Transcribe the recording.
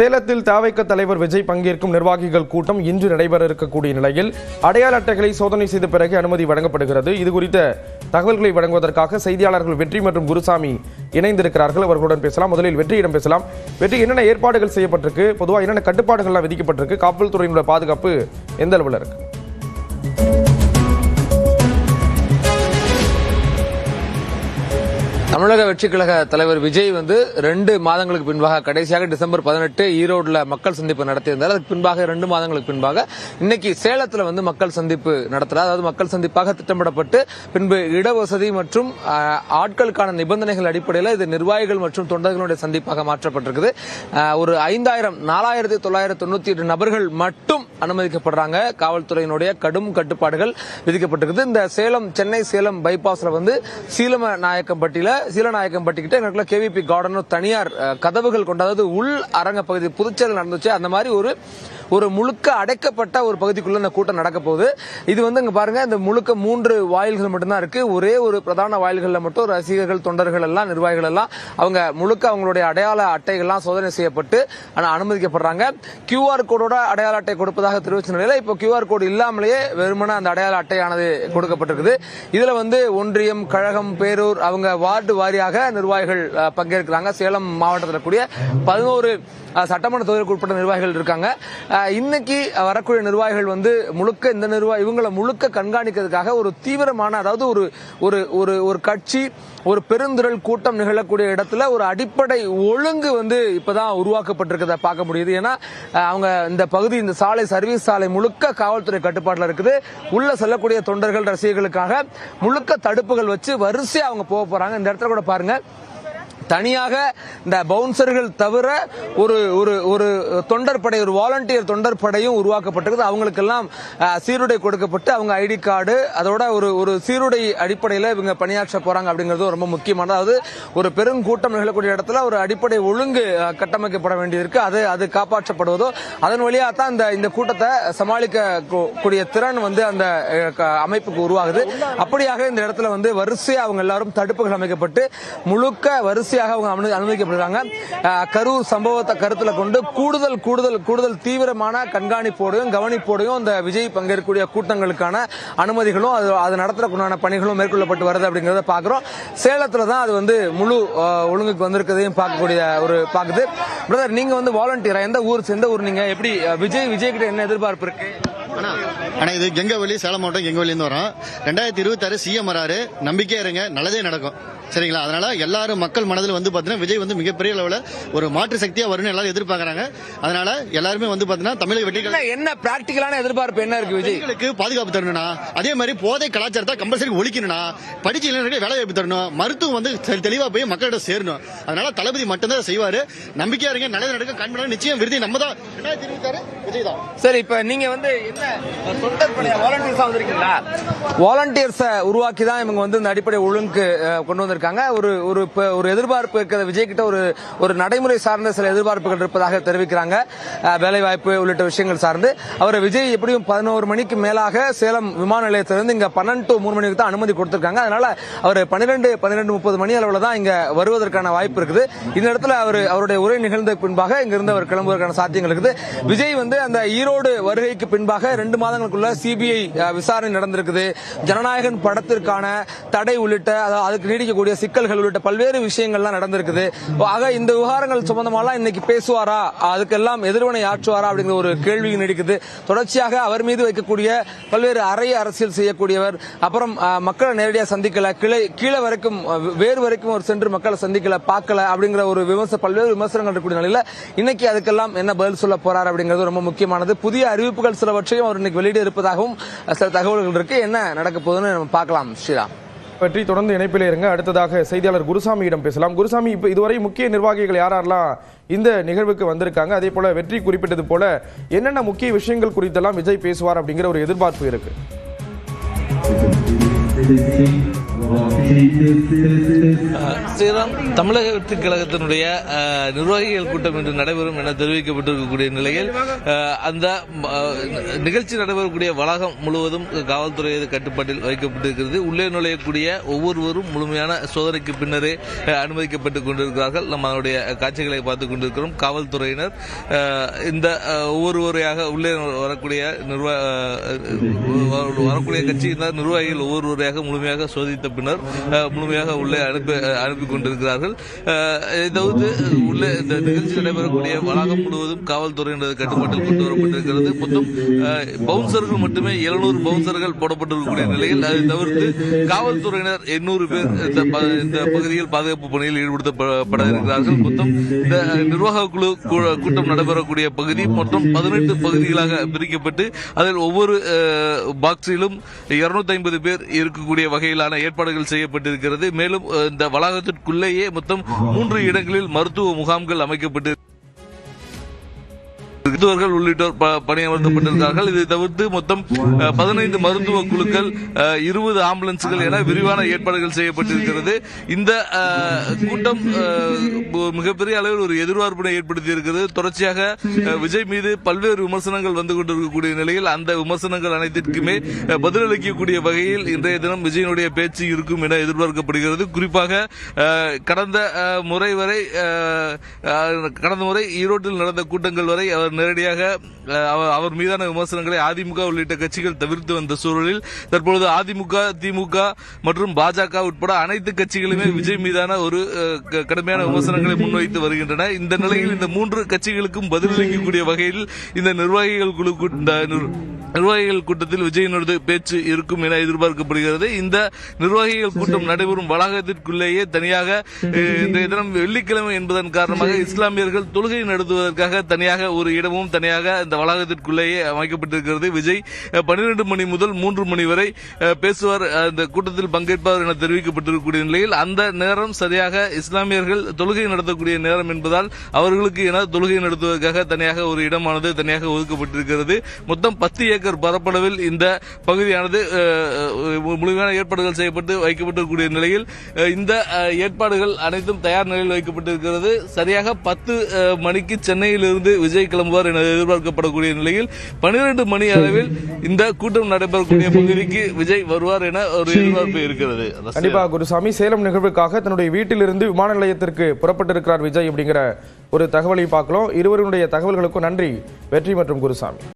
சேலத்தில் தவிக தலைவர் விஜய் பங்கேற்கும் நிர்வாகிகள் கூட்டம் இன்று நடைபெற இருக்கக்கூடிய நிலையில் அடையாள அட்டைகளை சோதனை செய்த பிறகு அனுமதி வழங்கப்படுகிறது. இது குறித்த தகவல்களை வழங்குவதற்காக செய்தியாளர்கள் வெற்றி மற்றும் குருசாமி இணைந்திருக்கிறார்கள். அவர்களுடன் பேசலாம். முதலில் வெற்றியிடம் பேசலாம். வெற்றி, என்னென்ன ஏற்பாடுகள் செய்யப்பட்டிருக்கு, பொதுவாக என்னென்ன கட்டுப்பாடுகள்லாம் விதிக்கப்பட்டிருக்கு, காவல்துறையினுடைய பாதுகாப்பு எந்த அளவில் இருக்கு? தமிழக வெற்றிக் கழக தலைவர் விஜய் 2 மாதங்களுக்கு பின்பாக கடைசியாக டிசம்பர் 18 ஈரோடுல மக்கள் சந்திப்பு நடத்தியிருந்தார். அதுக்கு பின்பாக 2 மாதங்களுக்கு பின்பாக இன்னைக்கு சேலத்துல மக்கள் சந்திப்பு நடத்துறார். அதாவது மக்கள் சந்திப்பாக திட்டமிடப்பட்டு பின்பு இடவசதி மற்றும் ஆட்களுக்கான நிபந்தனைகள் அடிப்படையில் இது நிர்வாகிகள் மற்றும் தொண்டர்களுடைய சந்திப்பாக மாற்றப்பட்டிருக்குது. ஒரு 4998 நபர்கள் மட்டும் அனுமதிக்கப்படுறாங்க. காவல்துறையினுடைய கடும் கட்டுப்பாடுகள் விதிக்கப்பட்டிருக்குது. இந்த சென்னை சேலம் பைபாஸ்ல சீலநாயக்கம்பட்டிக்கிட்ட எங்களுக்குள்ள கேவிபி கார்டன் தனியார் கதவுகள் கொண்ட, அதாவது உள் அரங்க பகுதி புதுச்சேரியில் நடந்துச்சு அந்த மாதிரி ஒரு முழுக்க அடைக்கப்பட்ட ஒரு பகுதிக்குள்ள இந்த கூட்டம் நடக்க போகுது. இது இங்க பாருங்க, இந்த முழுக்க 3 வாயில்கள் மட்டும்தான் இருக்கு. ஒரே ஒரு பிரதான வாயில்கள்ல மட்டும் ரசிகர்கள், தொண்டர்கள் எல்லாம், நிர்வாகிகள் எல்லாம் அவங்க முழுக்க அவங்களுடைய அடையாள அட்டைகள்லாம் சோதனை செய்யப்பட்டு அனுமதிக்கப்படுறாங்க. QR கோடோட அடையாள அட்டை கொடுப்பதாக தெரிவிச்ச நிலையில இப்போ QR கோடு இல்லாமலேயே வெறுமனே அந்த அடையாள அட்டையானது கொடுக்கப்பட்டிருக்குது. இதுல ஒன்றியம், கழகம், பேரூர் அவங்க வார்டு வாரியாக நிர்வாகிகள் பங்கேற்கிறாங்க. சேலம் மாவட்டத்தில் கூடிய 11 சட்டமன்ற தொகுதிக்கு உட்பட்ட நிர்வாகிகள் இருக்காங்க. இன்னைக்கு வரக்கூடிய நிர்வாகிகள் முழுக்க இவங்களை முழுக்க கண்காணிக்கிறதுக்காக ஒரு தீவிரமான, அதாவது ஒரு கட்சி, ஒரு பெருந்திரள் கூட்டம் நிகழக்கூடிய இடத்துல ஒரு அடிப்படை ஒழுங்கு இப்பதான் உருவாக்கப்பட்டிருக்கிறத பார்க்க முடியுது. ஏன்னா அவங்க இந்த பகுதி, இந்த சாலை, சர்வீஸ் சாலை முழுக்க காவல்துறை கட்டுப்பாட்டில் இருக்குது. உள்ள செல்லக்கூடிய தொண்டர்கள், ரசிகர்களுக்காக முழுக்க தடுப்புகள் வச்சு வரிசையா அவங்க போக போறாங்க. இந்த இடத்துல கூட பாருங்க, தனியாக இந்த பவுன்சர்கள் தவிர ஒரு தொண்டர் படை, ஒரு வாலண்டியர் தொண்டர் படையும் உருவாக்கப்பட்டிருக்கு. அவங்களுக்கெல்லாம் சீருடை கொடுக்கப்பட்டு அவங்க ஐடி கார்டு, அதோட ஒரு சீருடை அடிப்படையில் இவங்க பணியாற்ற போறாங்க அப்படிங்கிறது ரொம்ப முக்கியமானது. அதாவது ஒரு பெருங்கூட்டம் நிகழக்கூடிய இடத்துல ஒரு அடிப்படை ஒழுங்கு கட்டமைக்கப்பட வேண்டியிருக்கு. அது காப்பாற்றப்படுவதோ அதன் வழியாக தான் இந்த கூட்டத்தை சமாளிக்கக்கூடிய திறன் அந்த அமைப்புக்கு உருவாகுது. அப்படியாக இந்த இடத்துல வரிசையா அவங்க எல்லாரும் தடுப்புகள் அமைக்கப்பட்டு முழுக்க வரிசை அவங்க அனுமதிக்கப்படுறாங்க. கரூர் சம்பவத்தை கருத்தில் கொண்டு கூடுதல் தீவிரமான கண்காணிப்போடையும் கவனிப்போடையும் இந்த விஜய் பங்கேற்கக்கூடிய கூட்டங்களுக்கான அனுமதிகளும் அது நடத்துறதுக்கான பணிகளும் மேற்கொள்ளப்பட்டு வருது அப்படிங்கறத பாக்குறோம். சேலத்துல தான் அது முழு ஒழுங்குக்கு வந்திருக்கதையும் பாக்குது. பிரதர், நீங்க வாலண்டியரா, எந்த ஊர் நீங்க? எப்படி விஜய் கிட்ட என்ன எதிர்பார்ப்பு இருக்கு? ஆனா இது கெங்கவெளி, சேலம் மாவட்டம் கெங்கவெளி இருந்து வரோம். 2026 CM வராரு, நம்பிக்கையா இருங்க, நல்லதே நடக்கும். சரிங்களா? அதனால எல்லாரும் மக்கள் மனதில் பாத்தீங்கன்னா விஜய் மிகப்பெரிய அளவுல ஒரு மாற்று சக்தியா வரும்னு எல்லாரும் எதிர்பார்க்கறாங்க. அதனால எல்லாருமே பாத்தீங்கன்னா தமிழக வெற்றி என்ன பிராக்டிகலான எதிர்பார்ப்பு என்ன இருக்கு? விஜய்களுக்கு பாதுகாப்பு தரணும்னா, அதே மாதிரி போதை கலாச்சாரத்தை கம்பல்சரி ஒழிக்கணும்னா, படிச்ச இளைஞர்களுக்கு வேலை வாய்ப்பு தரணும், மருத்துவம் தெளிவா போய் மக்களிடம் சேரணும். அதனால தளபதி மட்டும்தான் செய்வாரு. நம்பிக்கையா இருங்க, நல்லது நடக்கும். கண்மணி நிச்சயம் விருதி நம்ம தான். 2026 விஜய் தான். சரி, இப்ப நீங்க என்ன தொண்டர் படை வாலண்டியர்ஸா வந்திருக்கீங்களா? வாலண்டியர்ஸ உருவாக்கி தான் இவங்க இந்த அடிப்படை ஒழுங்கு கொண்டு வந்திருக்காங்க. ஒரு எதிர்பார்ப்பு இருக்கிற விஜய் கிட்ட ஒரு நடைமுறை சார்ந்த சில எதிர்பார்ப்புகள் இருப்பதாக தெரிவிக்கிறாங்க. வேலை வாய்ப்பு உள்ளிட்ட விஷயங்கள் சார்ந்து அவர் விஜய் எப்படியும் 11 மணிக்கு மேலாக சேலம் விமான நிலையத்திலிருந்து இங்க 12 to 3 மணிக்கு தான் அனுமதி கொடுத்திருக்காங்க. அதனால அவர் 12:30 மணி அளவுல தான் இங்க வருவதற்கான வாய்ப்பு இருக்குது. இந்த இடத்துல அவருடைய உரை நிகழ்ந்த பின்பாக இங்கிருந்து அவர் கிளம்புவதற்கான சாத்தியங்கள் இருக்குது. விஜய் அந்த ஈரோடு வருகைக்கு பின்பாக 2 மாதங்களுக்குள்ள CBI விசாரணை நடந்திருக்குது. ஜனநாயகன் படத்திற்கான தடை உள்ளிட்ட அதுக்கு நீடிக்கக்கூடிய சிக்கல்கள் உள்ளிட்ட பல்வேறு விஷயங்கள்லாம் நடந்திருக்குது. ஆக இந்த விவகாரங்கள் சம்பந்தமா இன்னைக்கு பேசுவாரா, அதுக்கெல்லாம் எதிர்வினை ஆற்றுவாரா அப்படிங்கிற ஒரு கேள்வி நீடிக்குது. தொடர்ச்சியாக அவர் மீது வைக்கக்கூடிய பல்வேறு அரசியல் செய்யக்கூடியவர், அப்புறம் மக்களை நேரடியாக சந்திக்கல, கீழே வரைக்கும் வேறு வரைக்கும் ஒரு சென்று மக்களை சந்திக்கல, பார்க்கல அப்படிங்கிற ஒரு பல்வேறு விமர்சனங்கள் இருக்கக்கூடிய நிலையில இன்னைக்கு அதுக்கெல்லாம் என்ன பதில் சொல்ல போறார் அப்படிங்கிறது ரொம்ப முக்கியமானது. புதிய அறிவிப்புகள் சிலவற்றையும் அவர் இன்னைக்கு வெளியிட இருப்பதாகவும் சில தகவல்கள் இருக்கு. என்ன நடக்க போகுதுன்னு நம்ம பார்க்கலாம். ஸ்ரீராம் பற்றி தொடர்ந்து இணைப்பில் இருங்க. அடுத்ததாக செய்தியாளர் குருசாமியிடம் பேசலாம். குருசாமி, இப்ப இதுவரை முக்கிய நிர்வாகிகள் யாரெல்லாம் இந்த நிகழ்வுக்கு வந்திருக்காங்க? அதே போல வெற்றி குறிப்பிட்டது போல என்னென்ன முக்கிய விஷயங்கள் குறித்தெல்லாம் விஜய் பேசுவார் அப்படிங்கிற ஒரு எதிர்பார்ப்பு இருக்கு? ஸ்ரீராம் தமிழக வெற்றி கழகத்தினுடைய நிர்வாகிகள் கூட்டம் இன்று நடைபெறும் என தெரிவிக்கப்பட்டிருக்கக்கூடிய நிலையில் அந்த நிகழ்ச்சி நடைபெறக்கூடிய வளாகம் முழுவதும் காவல்துறை கட்டுப்பாட்டில் வைக்கப்பட்டிருக்கிறது. உள்ளே நுழையக்கூடிய ஒவ்வொருவரும் முழுமையான சோதனைக்கு பின்னரே அனுமதிக்கப்பட்டுக் கொண்டிருக்கிறார்கள். நம்ம அதனுடைய காட்சிகளை பார்த்துக் கொண்டிருக்கிறோம். காவல்துறையினர் இந்த ஒவ்வொருவரையாக உள்ளே வரக்கூடிய கட்சியினர் நிர்வாகிகள் ஒவ்வொருவரையாக முழுமையாக சோதித்த பின்னர் முழுமையாக உள்ளே அனுப்பி கொண்டிருக்கிறார்கள். இதாவது உள்ளே இந்த நிகழ்ச்சி நடைபெறக்கூடிய வளாகம் முழுவதும் காவல்துறையினர் கட்டுப்பாட்டில் கொண்டு வரப்பட்டிருக்கிறது. மொத்தம் பவுன்சர்கள் மட்டுமே 700 பவுன்சர்கள் போடப்பட்டிருக்கக்கூடிய நிலையில் அதை தவிர்த்து காவல்துறையினர் 800 பேர் இந்த பகுதியில் பாதுகாப்பு பணியில் ஈடுபடுத்தப்பட இருக்கிறார்கள். மொத்தம் இந்த நிர்வாக குழு கூட்டம் நடைபெறக்கூடிய பகுதி மொத்தம் 18 பகுதிகளாக பிரிக்கப்பட்டு அதில் ஒவ்வொரு பாக்ஸிலும் 250 பேர் இருக்கக்கூடிய வகையிலான ஏற்பாடுகள் செய்யப்பட்டிருக்கிறது. மேலும் இந்த வளாகத்திற்குள்ளேயே மொத்தம் 3 இடங்களில் மருத்துவ முகாம்கள் அமைக்கப்பட்டு மருத்துவர்கள் உள்ளிட்டோர் பணியமர்த்தப்பட்டிருக்கிறார்கள். இதை தவிர்த்து மொத்தம் 15 மருத்துவ குழுக்கள், 20 ஆம்புலன்ஸ்கள் என விரிவான ஏற்பாடுகள் செய்யப்பட்டிருக்கிறது. இந்த கூட்டம் மிகப்பெரிய அளவில் ஒரு எதிர்பார்ப்பினை ஏற்படுத்தி இருக்கிறது. தொடர்ச்சியாக விஜய் மீது பல்வேறு விமர்சனங்கள் வந்து கொண்டிருக்கக்கூடிய நிலையில் அந்த விமர்சனங்கள் அனைத்திற்குமே பதிலளிக்கக்கூடிய வகையில் இன்றைய தினம் விஜயனுடைய பேச்சு இருக்கும் என எதிர்பார்க்கப்படுகிறது. குறிப்பாக கடந்த முறை ஈரோட்டில் நடந்த கூட்டங்கள் வரை அவர் நேரடியாக அவர் மீதான விமர்சனங்களை அதிமுக உள்ளிட்ட கட்சிகள் தவிர்த்து வந்த சூழலில் தற்பொழுது அதிமுக, திமுக மற்றும் பாஜக உட்பட அனைத்து கட்சிகளுமே விஜய் மீதான ஒரு கடுமையான விமர்சனங்களை முன்வைத்து வருகின்றன. இந்த நிலையில் இந்த 3 கட்சிகளுக்கும் பதிலளிக்கக்கூடிய வகையில் இந்த நிர்வாகிகள் கூட்டத்தில் விஜயனோட பேச்சு இருக்கும் என எதிர்பார்க்கப்படுகிறது. இந்த நிர்வாகிகள் கூட்டம் நடைபெறும் வளாகத்திற்குள்ளேயே தனியாக இன்றைய தினம் வெள்ளிக்கிழமை என்பதன் காரணமாக இஸ்லாமியர்கள் தொழுகை நடத்துவதற்காக தனியாக ஒரு இடமும் தனியாக இந்த வளாகத்திற்குள்ளேயே அமைக்கப்பட்டிருக்கிறது. விஜய் 12 மணி முதல் 3 மணி வரை பேசுவார், அந்த கூட்டத்தில் பங்கேற்பார் என தெரிவிக்கப்பட்டிருக்கக்கூடிய நிலையில் அந்த நேரம் சரியாக இஸ்லாமியர்கள் தொழுகை நடத்தக்கூடிய நேரம் என்பதால் அவர்களுக்கு என தொழுகை நடத்துவதற்காக தனியாக ஒரு இடமானது தனியாக ஒதுக்கப்பட்டிருக்கிறது. மொத்தம் 10 ஏக்கர் பரப்பளவில் இந்த பகுதியானது முழுமையான ஏற்பாடுகள் செய்யப்பட்டு வைக்கப்பட்டிருக்கக்கூடிய நிலையில் இந்த ஏற்பாடுகள் அனைத்தும் தயார் நிலையில் வைக்கப்பட்டிருக்கிறது. சரியாக 10 மணிக்கு சென்னையிலிருந்து விஜய் கிளம்புவார் என எதிர்பார்க்கப்படக்கூடிய நிலையில் 12 மணி அளவில் இந்த கூட்டம் நடைபெறக்கூடிய பகுதிக்கு விஜய் வருவார் என ஒரு எதிர்பார்ப்பு இருக்கிறது. கண்டிப்பா குருசாமி, சேலம் நிகழ்வுக்காக தன்னுடைய வீட்டிலிருந்து விமான நிலையத்திற்கு புறப்பட்டிருக்கிறார் விஜய் அப்படிங்கிற ஒரு தகவலை பார்க்கலாம். இருவருடைய தகவல்களுக்கும் நன்றி வெற்றி மற்றும் குருசாமி.